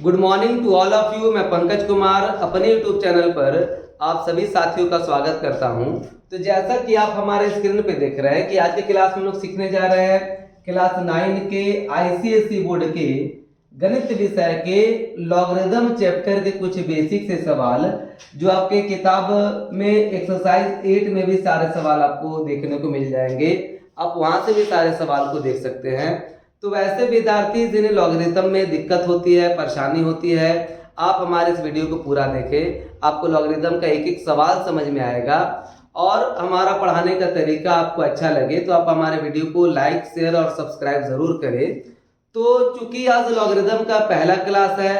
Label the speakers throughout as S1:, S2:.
S1: Good morning to all of you. मैं पंकज कुमार अपने YouTube channel पर आप सभी साथियों का स्वागत करता हूं। तो जैसा कि आप हमारे स्क्रीन पे देख रहे हैं कि आज के क्लास में हम लोग सीखने जा रहे हैं क्लास 9 के आईसीएसई बोर्ड के गणित विषय के लॉगरिथम चैप्टर के कुछ बेसिक से सवाल, जो आपके किताब में एक्सरसाइज 8 में भी सारे सवाल आपको देखने को मिल जाएंगे। आप वहां से भी सारे सवाल को देख सकते हैं। तो वैसे विद्यार्थी जिन्हें लॉगरिथम में दिक्कत होती है, परेशानी होती है, आप हमारे इस वीडियो को पूरा देखें। आपको लॉगरिथम का एक एक सवाल समझ में आएगा और हमारा पढ़ाने का तरीका आपको अच्छा लगे तो आप हमारे वीडियो को लाइक, शेयर और सब्सक्राइब जरूर करें। तो चूंकि आज लॉगरिथम का पहला क्लास है,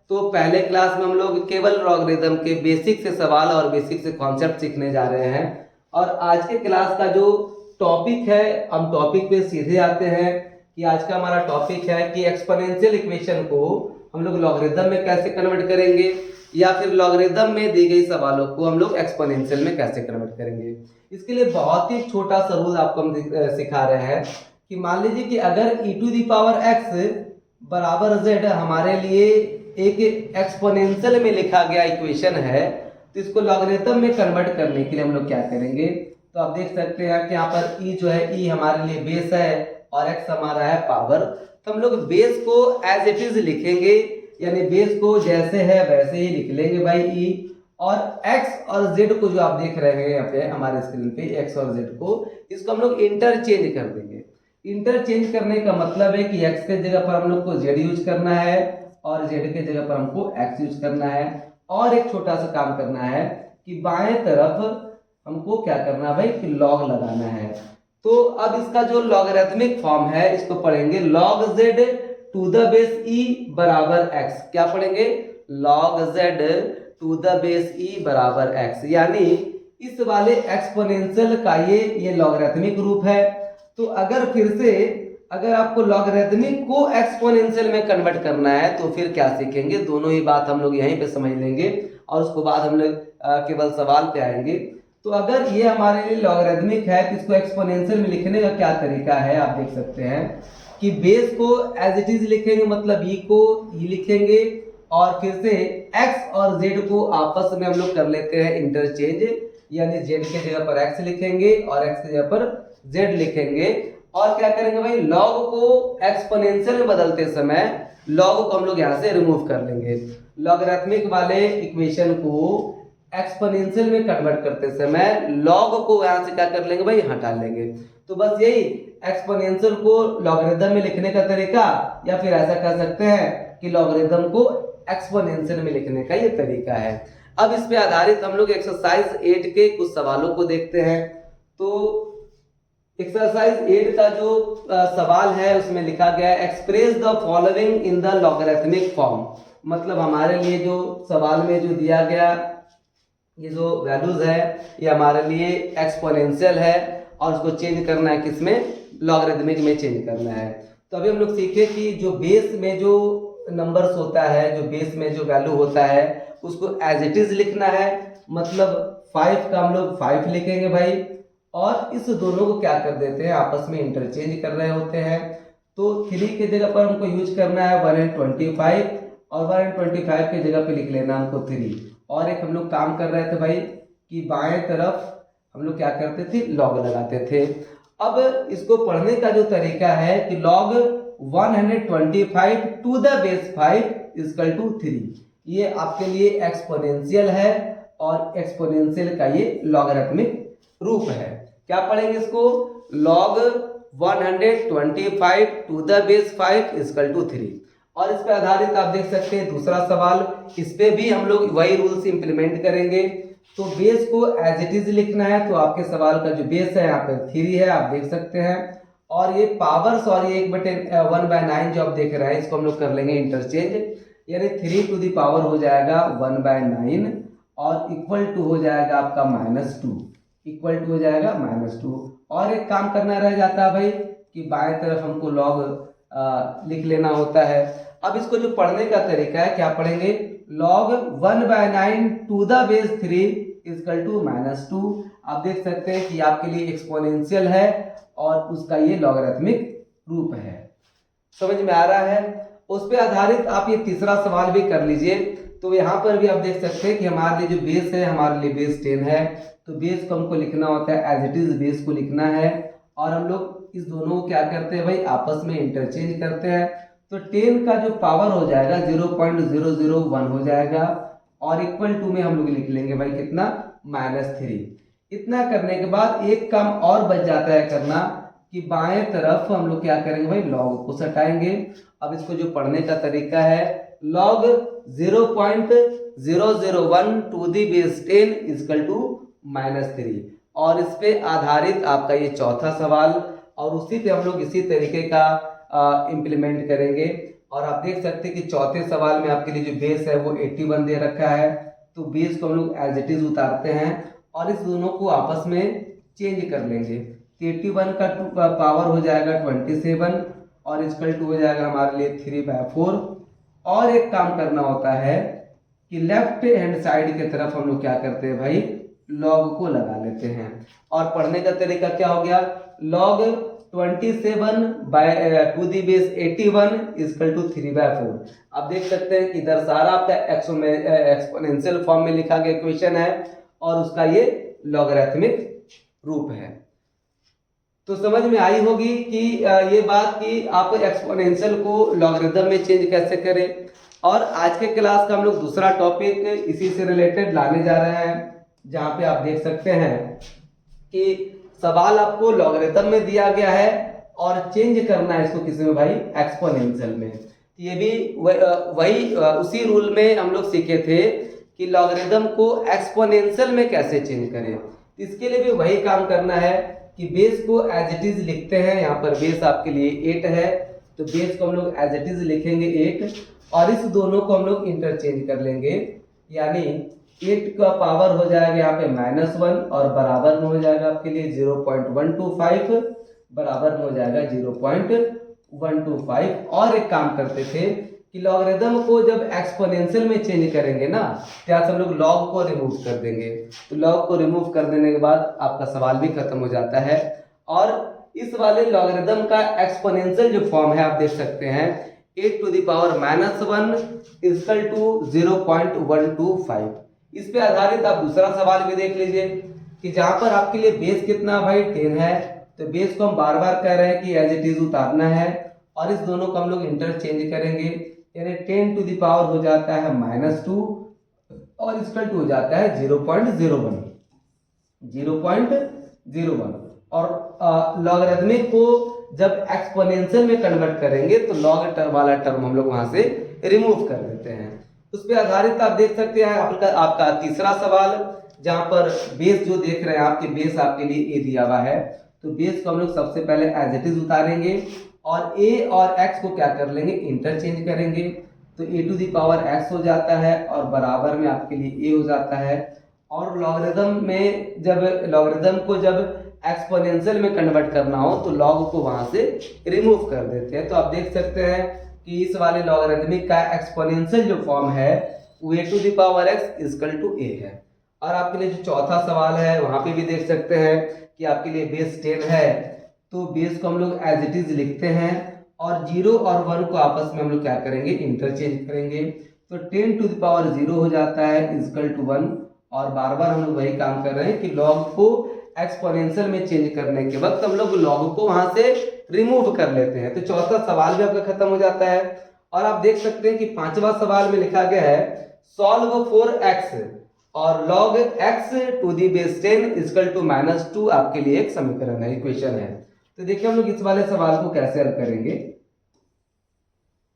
S1: तो पहले क्लास में हम लोग केवल लॉगरिथम के बेसिक से सवाल और बेसिक से कॉन्सेप्ट सीखने जा रहे हैं। और आज के क्लास का जो टॉपिक है, हम टॉपिक पे सीधे आते हैं कि आज का हमारा टॉपिक है कि एक्सपोनेंशियल इक्वेशन को हम लोग लॉगरिथम में कैसे कन्वर्ट करेंगे, या फिर लॉगरिथम में दी गई सवालों को हम लोग एक्सपोनेंशियल में कैसे कन्वर्ट करेंगे। इसके लिए बहुत ही छोटा सा रूल आपको हम सिखा रहे हैं कि मान लीजिए कि अगर e to the power x बराबर z हमारे लिए एक एक्सपोनेंशियल में लिखा गया इक्वेशन है, तो इसको लॉगरिथम में कन्वर्ट करने के लिए हम लोग क्या करेंगे। तो आप देख सकते हैं कि यहाँ पर e जो है, e हमारे लिए बेस है और x हमारा है पावर। तो हम लोग बेस को एज इट इज लिखेंगे, यानी बेस को जैसे है वैसे ही लिख लेंगे भाई e, और x और z को जो आप देख रहे हैं यहाँ पे हमारे स्क्रीन पे x और z को, इसको हम लोग इंटरचेंज कर देंगे। इंटरचेंज करने का मतलब है कि x के जगह पर हम लोग को z यूज करना है और z के जगह पर हमको x यूज करना है। और एक छोटा सा काम करना है कि बाएं तरफ हमको क्या करना है भाई कि लॉग लगाना है। तो अब इसका जो लॉगरिथमिक फॉर्म है इसको पढ़ेंगे log z to the base e बराबर x। क्या पढ़ेंगे? log z to the base e बराबर x, यानी इस वाले एक्सपोनेंशियल का ये लॉगरिथमिक रूप है। तो अगर फिर से अगर आपको लॉगरिथमिक को एक्सपोनेंशियल में कन्वर्ट करना है तो फिर क्या सीखेंगे, दोनों ही बात हम लोग यहीं पे समझ लेंगे और उसके बाद हम लोग केवल सवाल पे आएंगे। तो अगर ये हमारे लिए लॉगरिथमिक है तो इसको एक्सपोनेंशियल में लिखने का क्या तरीका है, आप देख सकते हैं कि बेस को एज इट इज लिखेंगे, मतलब e को e लिखेंगे और फिर से x और z को आपस में हम लोग कर लेते हैं इंटरचेंज, यानी z के जगह पर x लिखेंगे और x की जगह पर z लिखेंगे। और क्या करेंगे भाई, log को एक्सपोनेंशियल में बदलते समय log को हम लोग यहाँ से रिमूव कर लेंगे। लॉगरिथमिक वाले इक्वेशन को एक्सपोनेंशियल में कन्वर्ट करते समय log को यहाँ से क्या कर लेंगे भाई, हटा लेंगे। तो बस यही एक्सपोनेंशियल को लॉगरिथम में लिखने का तरीका, या फिर ऐसा कह सकते हैं कि लॉगरिथम को एक्सपोनेंशियल में लिखने का ये तरीका है। अब इस पे आधारित हम लोग एक्सरसाइज 8 के कुछ सवालों को देखते हैं। तो एक्सरसाइज 8 का जो सवाल है उसमें लिखा गया है express the following in the logarithmic form. मतलब हमारे लिए जो सवाल में जो दिया गया ये जो वैल्यूज है ये हमारे लिए एक्सपोनेंशियल है और उसको चेंज करना है, किसमें, लॉगरिथमिक में चेंज करना है। तो अभी हम लोग सीखे कि जो बेस में जो नंबर्स होता है, जो बेस में जो वैल्यू होता है उसको एज इट इज लिखना है। मतलब 5 का हम लोग 5 लिखेंगे भाई, और इस दोनों को क्या कर देते हैं, आपस में इंटरचेंज कर रहे होते हैं। तो 3 के जगह पर हमको यूज करना है 125 और 125 के जगह पे लिख लेना हमको 3। और एक हम लोग काम कर रहे थे भाई कि बाएं तरफ हम लोग क्या करते थे, लॉग लगाते थे। अब इसको पढ़ने का जो तरीका है कि log 125 to the base 5 equal to 3, ये आपके लिए एक्सपोनेंशियल है और एक्सपोनेंशियल का ये लॉगरिथमिक रूप है। क्या पढ़ेंगे इसको, log 125 to the base 5 equal to 3। और इस पे आधारित आप देख सकते हैं दूसरा सवाल, इस पे भी हम लोग वही रूल्स इंप्लीमेंट करेंगे। तो बेस को एज इट इज लिखना है, तो आपके सवाल का जो बेस है यहाँ पे 3 है, आप देख सकते हैं। और ये पावर्स और ये 1/9 जो आप देख रहे हैं इसको हम लोग कर लेंगे इंटरचेंज, यानी 3 टू दी पावर हो जाएगा 1/9 और इक्वल टू हो जाएगा आपका -2, इक्वल टू हो जाएगा -2। और एक काम करना रह जाता है भाई कि बाएं तरफ हमको लॉग लिख लेना होता है। अब इसको जो पढ़ने का तरीका है, क्या पढ़ेंगे, log 1/9 to the base 3 equal to -2। आप देख सकते हैं कि आपके लिए एक्सपोनेंशियल है और उसका ये लॉगरिथमिक रूप है। समझ में आ रहा है। उस पे आधारित आप ये तीसरा सवाल भी कर लीजिए। तो यहाँ पर भी आप देख सकते हैं कि हमारे लिए जो बेस है, हमारे लिए बेस 10 है, तो बेस को हमको लिखना होता है एज इट इज, बेस को लिखना है और हम लोग इस दोनों को क्या करते हैं भाई, आपस में इंटरचेंज करते हैं। तो 10 का जो पावर हो जाएगा 0.001 हो जाएगा और इक्वल टू में हम लोग लिख लेंगे भाई कितना, -3। इतना करने के बाद एक काम और बच जाता है करना कि बाएं तरफ हम लोग क्या करेंगे भाई, लॉग को सटाएंगे। अब इसको जो पढ़ने का तरीका है, log 0.001 to the base 10 equal to -3 और इस पे आधारित आपका ये चौथा सवाल और उसी पे हम लोग इसी तरीके का इम्प्लीमेंट करेंगे। और आप देख सकते हैं कि चौथे सवाल में आपके लिए जो बेस है वो 81 दे रखा है, तो बेस को हम लोग एज इट इज उतारते हैं और इस दोनों को आपस में चेंज कर लेंगे। 81 का पावर हो जाएगा 27 और इसकल टू हो जाएगा हमारे लिए 3/4। और एक काम करना होता है कि लेफ्ट हैंड साइड की तरफ हम लोग क्या करते हैं भाई, लॉग को लगा लेते हैं। और पढ़ने का तरीका क्या हो गया, log 27 to the base 81 equal to 3/4। आप देख सकते हैं कि इधर सारा आपका एक्सपोनेंशियल फॉर्म में लिखा गया इक्वेशन है और उसका ये लॉगरिथमिक रूप है। तो समझ में आई होगी कि ये बात कि आप एक्सपोनेंशियल को लॉगरिथम में चेंज कैसे करें। और आज के क्लास का हम लोग दूसरा टॉपिक इसी से रिलेटेड लाने जा रहे हैं, जहाँ पे आप देख सकते हैं कि सवाल आपको लॉगरिथम में दिया गया है और चेंज करना है इसको किसी में भाई, एक्सपोनेंशियल में। ये भी वही उसी रूल में हम लोग सीखे थे कि लॉगरिथम को एक्सपोनेंशियल में कैसे चेंज करें। इसके लिए भी वही काम करना है कि बेस को एज इट इज लिखते हैं। यहाँ पर बेस आपके लिए 8 है, तो बेस को हम लोग एज इट इज लिखेंगे 8 और इस दोनों को हम लोग इंटरचेंज कर लेंगे, यानी 8 का पावर हो जाएगा यहाँ पे -1 और बराबर में हो जाएगा आपके लिए 0.125, बराबर में हो जाएगा 0.125। और एक काम करते थे कि लॉगरिथम को जब एक्सपोनेंशियल में चेंज करेंगे ना, तो हम लोग लॉग को रिमूव कर देंगे। तो लॉग को रिमूव कर देने के बाद आपका सवाल भी खत्म हो जाता है। और इस वाले लॉगरिथम का एक्सपोनेंशियल जो फॉर्म है आप देख सकते हैं 8 to the power -1 equal to 0.125। इस पे आधारित आप दूसरा सवाल भी देख लीजिए कि जहां पर आपके लिए बेस कितना भाई 10 है, तो बेस को हम बार बार कह रहे हैं कि एज इट इज उतारना है और इस दोनों को हम लोग इंटरचेंज करेंगे, यानी 10 टू द पावर हो जाता है -2 और इक्वल टू हो जाता है 0.01। और लॉगरिथमिक को जब एक्सपोनेंशियल में कन्वर्ट करेंगे तो लॉग टर्म वाला टर्म हम लोग वहां से रिमूव कर देते हैं। उस पे आधारित आप देख सकते हैं आपका तीसरा सवाल, जहां पर बेस जो देख रहे हैं आपके बेस आपके लिए ए दिया हुआ है, तो बेस को हम लोग सबसे पहले एज इट इज उतारेंगे और a और x को क्या कर लेंगे, इंटरचेंज करेंगे। तो a to the power x हो जाता है और बराबर में आपके लिए a हो जाता है। और लॉगरिथम में लॉगरिथम को जब एक्सपोनेंशियल में कन्वर्ट करना हो तो लॉग को वहां से रिमूव कर देते हैं। तो आप देख सकते हैं कि इस वाले लॉगरिथमिक का एक्सपोनेंशियल जो फॉर्म है वो a to the power x equal to a है। और आपके लिए जो चौथा सवाल है वहां पे भी देख सकते हैं कि आपके लिए बेस 10 है, तो बेस को हम लोग एज इट इज लिखते हैं और 0 और 1 को आपस में हम लोग क्या करेंगे, इंटरचेंज करेंगे। तो 10 टू द पावर 0 हो जाता है इक्वल टू 1 और बार बार हम लोग वही काम कर रहे हैं कि लॉग को एक्सपोनेंशियल में चेंज करने के वक्त हम लोग लॉग को वहां से रिमूव कर लेते हैं। तो चौथा सवाल भी आपका खत्म हो जाता है। और आप देख सकते हैं कि पांचवा सवाल में लिखा गया है सॉल्व फॉर x और log x to the base 10 equal to -2 आपके लिए एक समीकरण है, इक्वेशन है। तो देखिए हम लोग इस वाले सवाल को कैसे हल करेंगे।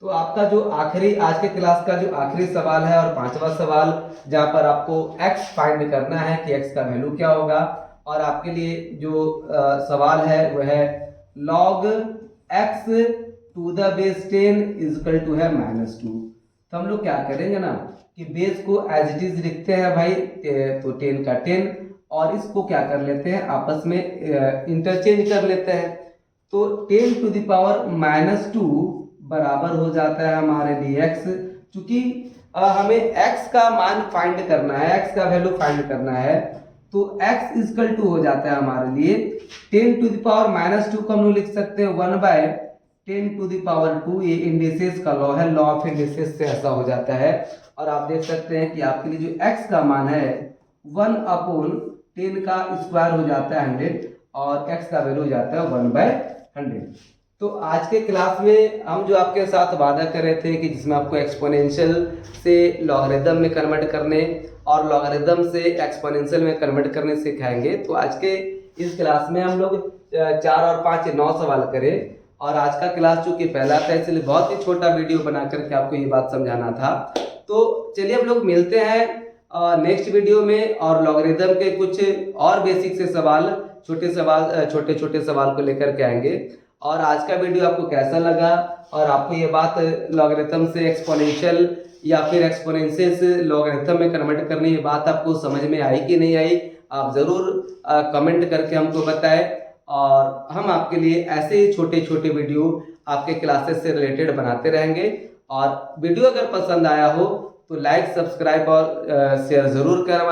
S1: तो आपका जो आखिरी आज के क्लास का जो आखिरी सवाल है और पांचवा सवाल, जहां पर आपको x फाइंड करना है कि x का वैल्यू क्या होगा। और आपके लिए जो सवाल है वह है log x to the base 10 equal to है -2। तो हम लोग क्या करेंगे ना कि बेस को एज इट इज लिखते हैं भाई, तो 10 का 10 और इसको क्या कर लेते हैं आपस में इंटरचेंज कर लेते हैं। तो 10 टू द पावर -2 बराबर हो जाता है हमारे लिए x। चूंकि हमें x का मान फाइंड करना है, x का वैल्यू फाइंड करना है, तो x इक्वल टू हो जाता है हमारे लिए 10 टू द पावर -2 को हम लोग लिख सकते हैं 1/10 10 टू द पावर 2, ये इंडिसेस का लॉ है, लॉ ऑफ इंडिसेस से ऐसा हो जाता है। और आप देख सकते हैं कि आपके लिए जो x का मान है 1/10 का स्क्वायर हो जाता है 100, और x का वैल्यू हो जाता है 1/100। तो आज के क्लास में हम जो आपके साथ वादा कर रहे थे कि जिसमें आपको एक्सपोनेंशियल से लॉगरिदम में कन्वर्ट करने और लॉगरिदम से एक्सपोनेंशियल में कन्वर्ट करने सिखाएंगे। तो आज के इस क्लास में हम लोग 4 और 5 9 सवाल करें। और आज का क्लास चूंकि पहला था इसलिए बहुत ही छोटा वीडियो बना करके आपको ये बात समझाना था। तो चलिए हम लोग मिलते हैं नेक्स्ट वीडियो में, और लॉगरिदम के कुछ और बेसिक से सवाल, छोटे छोटे सवाल को लेकर के आएंगे। और आज का वीडियो आपको कैसा लगा, और आपको ये बात लॉगरिथम से एक्सपोनेंशियल या फिर एक्सपोनेंशियल से लॉगरिथम में कन्वर्ट करनी, ये बात आपको समझ में आई कि नहीं आई, आप ज़रूर कमेंट करके हमको बताएं। और हम आपके लिए ऐसे ही छोटे छोटे वीडियो आपके क्लासेस से रिलेटेड बनाते रहेंगे। और वीडियो अगर पसंद आया हो तो लाइक, सब्सक्राइब और शेयर ज़रूर करें हमारे